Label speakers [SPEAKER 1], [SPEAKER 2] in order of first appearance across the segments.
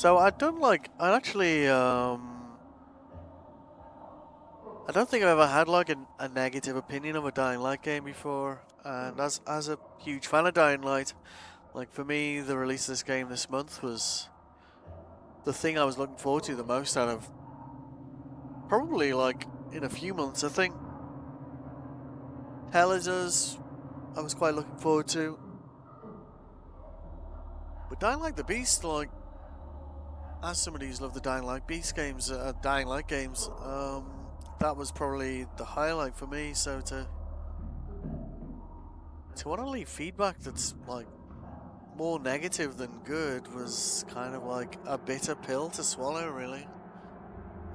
[SPEAKER 1] So I'd done like I actually I don't think I've ever had like a negative opinion of a Dying Light game before, and as a huge fan of Dying Light, like for me the release of this game this month was the thing I was looking forward to the most out of probably like in a few months. I think Helldivers I was quite looking forward to, but Dying Light the Beast, like as somebody who's loved the Dying Light games, that was probably the highlight for me. So to want to leave feedback that's like more negative than good was kind of like a bitter pill to swallow, really.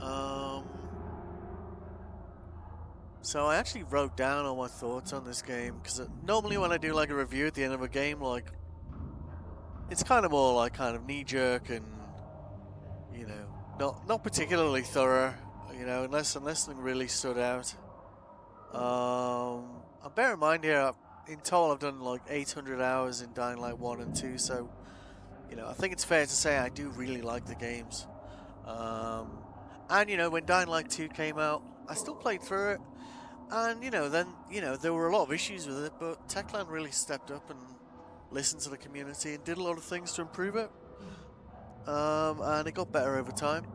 [SPEAKER 1] Um, so I actually wrote down all my thoughts on this game because normally when I do like a review at the end of a game, like it's kind of more like kind of knee jerk and not particularly thorough, unless something really stood out. And bear in mind here, in total I've done like 800 hours in Dying Light 1 and 2, so I think it's fair to say I do really like the games. And when Dying Light 2 came out, I still played through it. And then there were a lot of issues with it, but Techland really stepped up and listened to the community and did a lot of things to improve it. And it got better over time.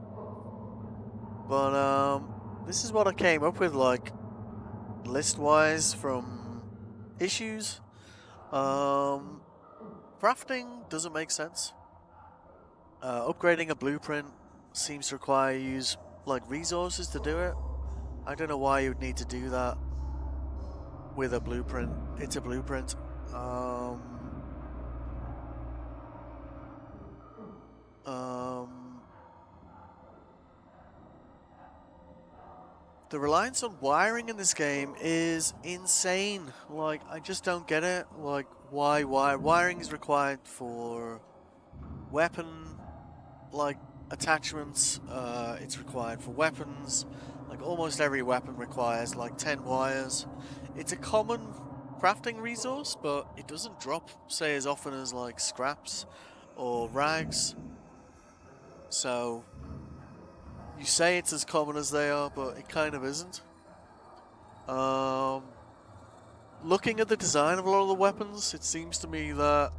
[SPEAKER 1] But this is what I came up with, like list-wise from issues. Crafting doesn't make sense. Upgrading a blueprint seems to require you use like resources to do it. I don't know why you would need to do that with a blueprint. It's a blueprint. The reliance on wiring in this game is insane. Like, I just don't get it. Like, why wiring is required for weapon like attachments. It's required for weapons. Like almost every weapon requires like 10 wires. It's a common crafting resource, but it doesn't drop, say, as often as like scraps or rags. So you say it's as common as they are, but it kind of isn't. Looking at the design of a lot of the weapons, it seems to me that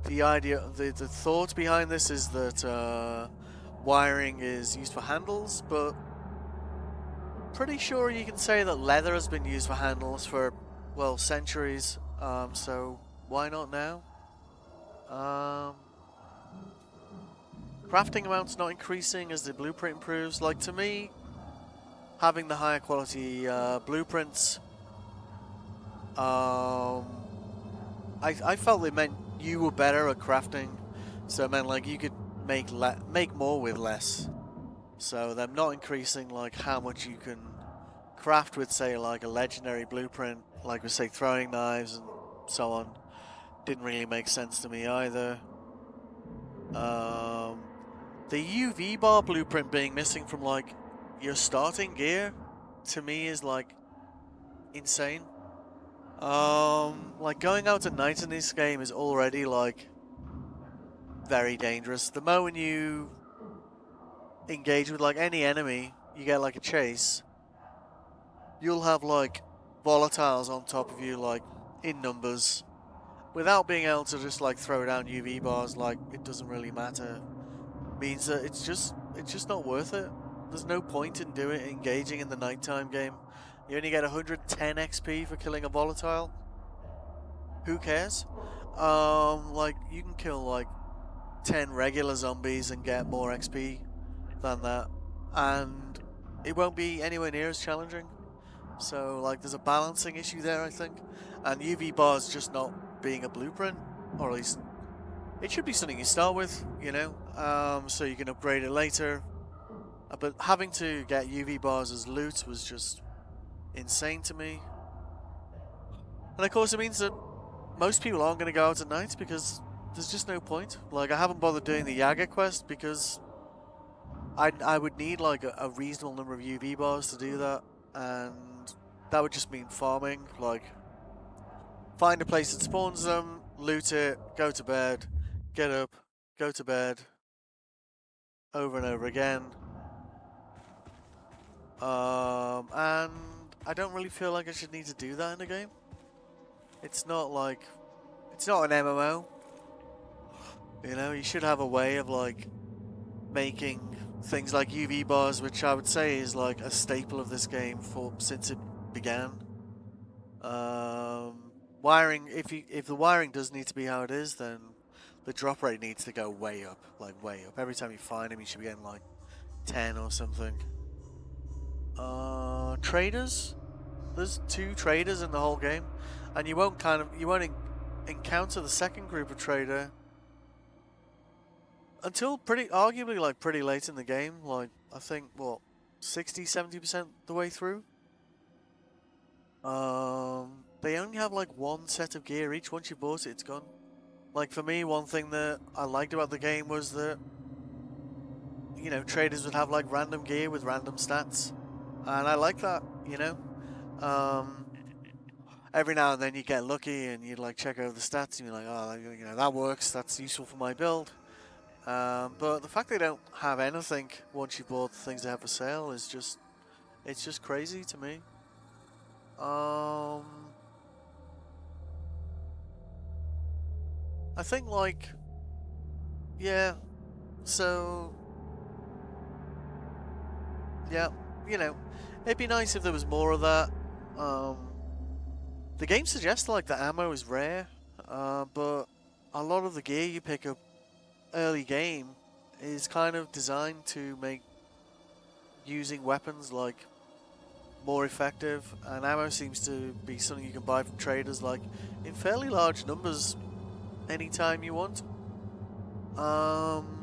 [SPEAKER 1] the thought behind this is that wiring is used for handles, but pretty sure you can say that leather has been used for handles for, well, centuries. So why not now? Crafting amount's not increasing as the blueprint improves. Like, to me, having the higher quality blueprints, I felt it meant you were better at crafting, so it meant like you could make more with less. So them not increasing like how much you can craft with, say, like a legendary blueprint, like with, say, throwing knives and so on, didn't really make sense to me either. The UV bar blueprint being missing from like your starting gear to me is like insane. Like going out at night in this game is already like very dangerous. The moment you engage with like any enemy, you get like a chase, you'll have like volatiles on top of you, like in numbers, without being able to just like throw down UV bars. Like, it doesn't really matter. Means that it's just not worth it. There's no point in engaging in the nighttime game. You only get 110 XP for killing a volatile. Who cares? Like, you can kill like 10 regular zombies and get more XP than that, and it won't be anywhere near as challenging. So like, there's a balancing issue there, I think, and UV bars just not being a blueprint, or at least it should be something you start with, so you can upgrade it later. But having to get UV bars as loot was just insane to me. And of course it means that most people aren't going to go out at night because there's just no point. Like, I haven't bothered doing the Yaga quest because I would need like a reasonable number of UV bars to do that, and that would just mean farming. Like, find a place that spawns them, loot it, go to bed, get up, go to bed, over and over again. And I don't really feel like I should need to do that in a game. It's not like, it's not an MMO. You know, you should have a way of like making things like UV bars, which I would say is like a staple of this game since it began. Wiring, if the wiring does need to be how it is, then the drop rate needs to go way up, like way up. Every time you find him, you should be getting like 10 or something. Traders. There's 2 traders in the whole game, and you won't encounter the second group of trader until arguably like pretty late in the game. Like I think what 60-70% the way through. They only have like 1 set of gear each. Once you bought it, it's gone. Like for me, one thing that I liked about the game was that, you know, traders would have like random gear with random stats, and I like that. You know, every now and then you get lucky and you like check over the stats and you're like, oh, you know, that works. That's useful for my build. But the fact they don't have anything once you bought the things they have for sale is just, it's just crazy to me. I think like, yeah, so, yeah, you know, it'd be nice if there was more of that. The game suggests like the ammo is rare, but a lot of the gear you pick up early game is kind of designed to make using weapons like more effective, and ammo seems to be something you can buy from traders like in fairly large numbers anytime you want.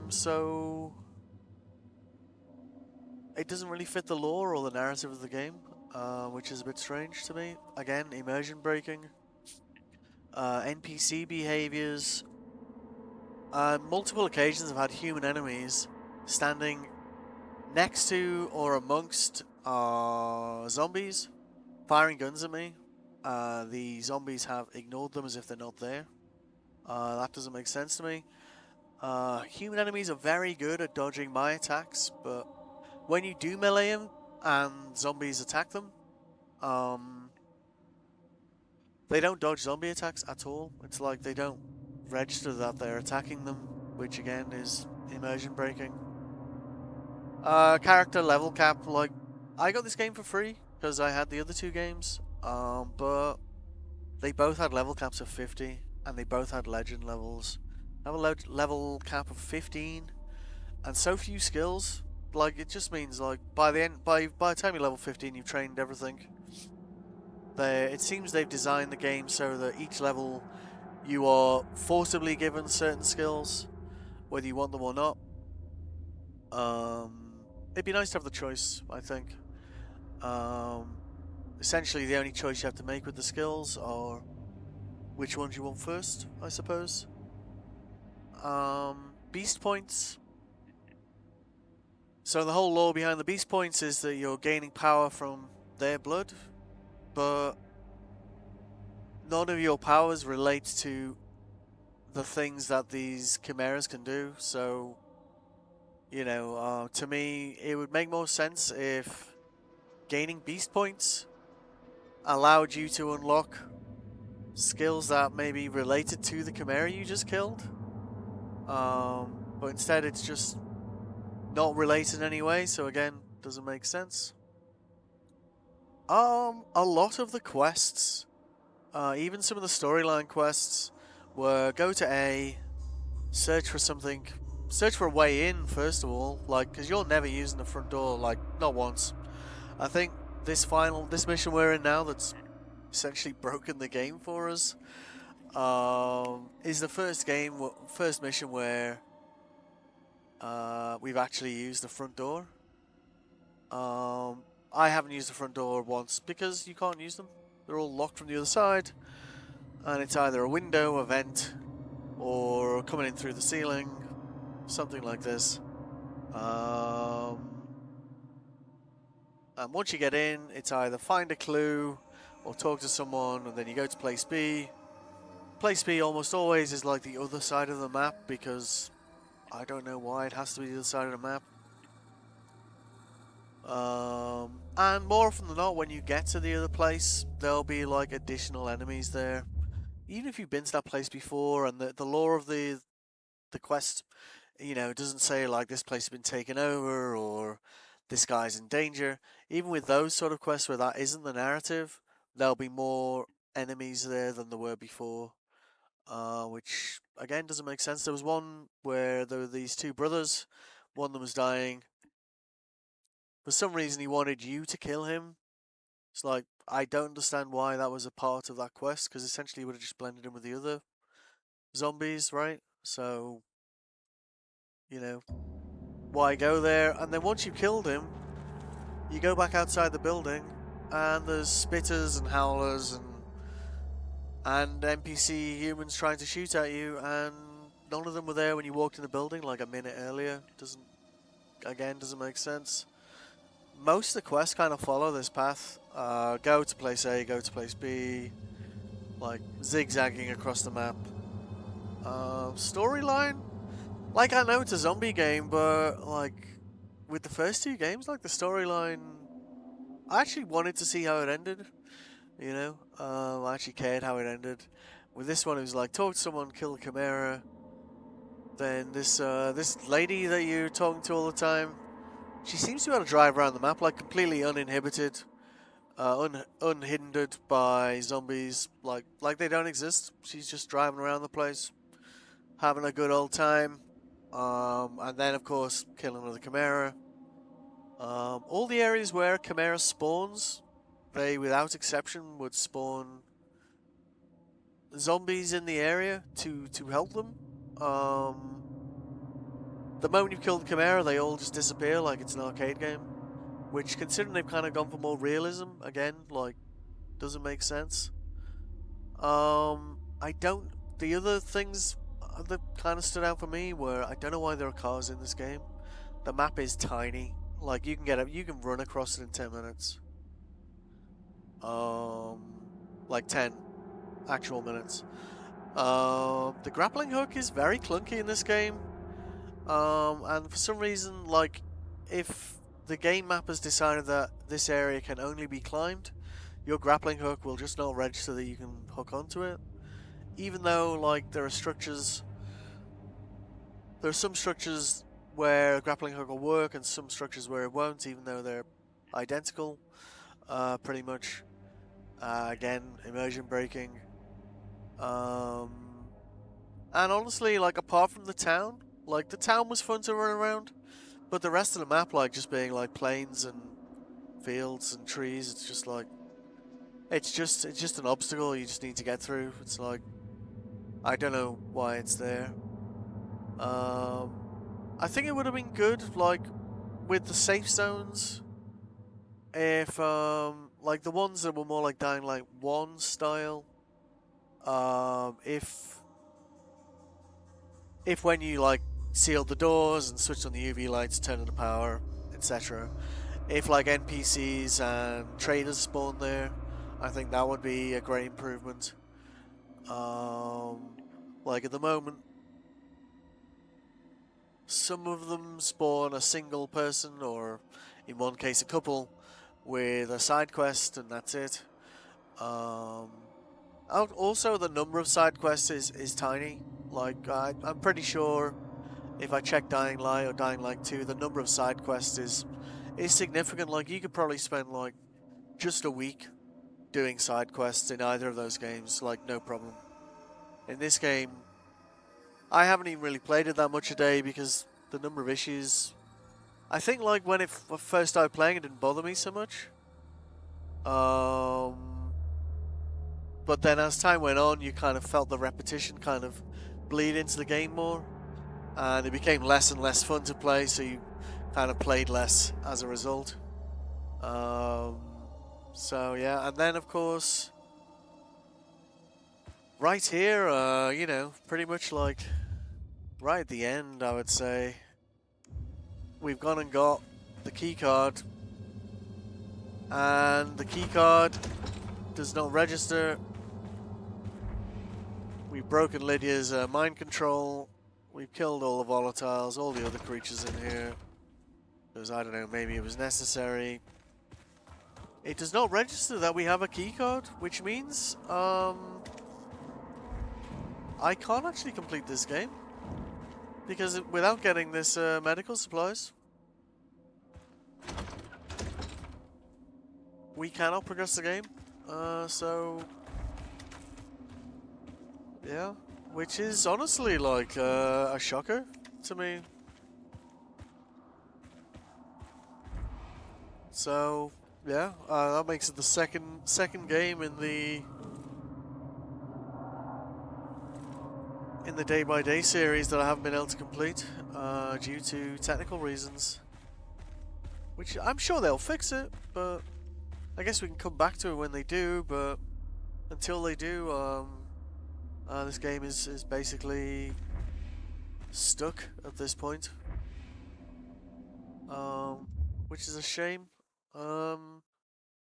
[SPEAKER 1] So it doesn't really fit the lore or the narrative of the game, which is a bit strange to me. Again, immersion breaking, NPC behaviors. On multiple occasions I've had human enemies standing next to or amongst zombies, firing guns at me. The zombies have ignored them as if they're not there. That doesn't make sense to me. Human enemies are very good at dodging my attacks, but when you do melee them and zombies attack them, they don't dodge zombie attacks at all. It's like they don't register that they're attacking them, which again is immersion breaking. Character level cap, like, I got this game for free because I had the other 2 games, but they both had level caps of 50, and they both had legend levels. I have a level cap of 15, and so few skills. Like, it just means like by the time you're level 15, you've trained everything. It seems they've designed the game so that each level you are forcibly given certain skills, whether you want them or not. It'd be nice to have the choice, I think. Essentially, the only choice you have to make with the skills are which ones you want first, I suppose. Beast points. So the whole lore behind the beast points is that you're gaining power from their blood, but none of your powers relate to the things that these chimeras can do. So, you know, to me, it would make more sense if gaining beast points allowed you to unlock skills that may be related to the chimera you just killed. But instead it's just not related in any way, so again, doesn't make sense. A lot of the quests, even some of the storyline quests, were go to A, search for something, search for a way in first of all, like, because you're never using the front door, like, not once. I think this mission we're in now that's essentially broken the game for us, is the first mission where we've actually used the front door. I haven't used the front door once because you can't use them. They're all locked from the other side, and it's either a window, a vent, or coming in through the ceiling, something like this. And once you get in, it's either find a clue or talk to someone, and then you go to place B. Place B almost always is like the other side of the map because I don't know why it has to be the other side of the map. And more often than not, when you get to the other place, there'll be like additional enemies there. Even if you've been to that place before, and the lore of the quest, you know, it doesn't say like this place has been taken over or this guy's in danger. Even with those sort of quests where that isn't the narrative, there'll be more enemies there than there were before. Which again doesn't make sense. There was one where there were these two brothers, one of them was dying. For some reason, he wanted you to kill him. It's like, I don't understand why that was a part of that quest, because essentially you would have just blended in with the other zombies, right? So, you know, why go there? And then once you've killed him, you go back outside the building, and there's spitters and howlers and NPC humans trying to shoot at you, and none of them were there when you walked in the building like a minute earlier. Doesn't make sense. Most of the quests kind of follow this path. Go to place A, go to place B, like zigzagging across the map. Storyline? Like, I know it's a zombie game, but like with the first two games, like the storyline, I actually wanted to see how it ended. You know, I actually cared how it ended. With this one, it was like talk to someone, kill the Chimera. Then this lady that you're talking to all the time, she seems to be able to drive around the map like completely uninhibited, unhindered by zombies, like they don't exist. She's just driving around the place, having a good old time. And then of course killing another Chimera. All the areas where Chimera spawns, they without exception would spawn zombies in the area to help them. The moment you've killed the Chimera, they all just disappear like it's an arcade game. Which, considering they've kind of gone for more realism, again, like, doesn't make sense. I don't. The other things that kind of stood out for me were I don't know why there are cars in this game. The map is tiny. Like you can run across it in 10 minutes. Like 10 actual minutes. The grappling hook is very clunky in this game. And for some reason, like, if the game map has decided that this area can only be climbed, your grappling hook will just not register that you can hook onto it. Even though, like, there are some structures where a grappling hook will work and some structures where it won't, even though they're identical, pretty much. Again, immersion breaking. And honestly, like, apart from the town, like, the town was fun to run around, but the rest of the map, like, just being, like, plains and fields and trees, it's just, like, it's just an obstacle you just need to get through. It's like, I don't know why it's there. I think it would have been good, like, with the safe zones, if, like, the ones that were more like Dying Light 1 style, if when you, like, sealed the doors and switched on the UV lights, turned on the power, etc., if, like, NPCs and traders spawn there, I think that would be a great improvement. Like, at the moment, some of them spawn a single person, or in one case a couple, with a side quest, and that's it. Also, the number of side quests is tiny. Like, I'm pretty sure if I check Dying Light or Dying Light 2, the number of side quests is significant. Like, you could probably spend, like, just a week doing side quests in either of those games, like, no problem. In this game, I haven't even really played it that much a day because the number of issues. I think, like, when it first started playing, it didn't bother me so much. But then as time went on, you kind of felt the repetition kind of bleed into the game more, and it became less and less fun to play, so you kind of played less as a result. So yeah, and then of course, right here, you know, pretty much like right at the end, I would say, we've gone and got the key card, and the key card does not register. We've broken Lydia's mind control, We've killed all the volatiles, all the other creatures in here. Because, I don't know, maybe it was necessary. It does not register that we have a keycard, which means, I can't actually complete this game. Because without getting this medical supplies, we cannot progress the game. So yeah, which is honestly like a shocker to me. So yeah, that makes it the second game in the day-by-day series that I haven't been able to complete due to technical reasons. Which I'm sure they'll fix it, but I guess we can come back to it when they do. But until they do, this game is basically stuck at this point, which is a shame.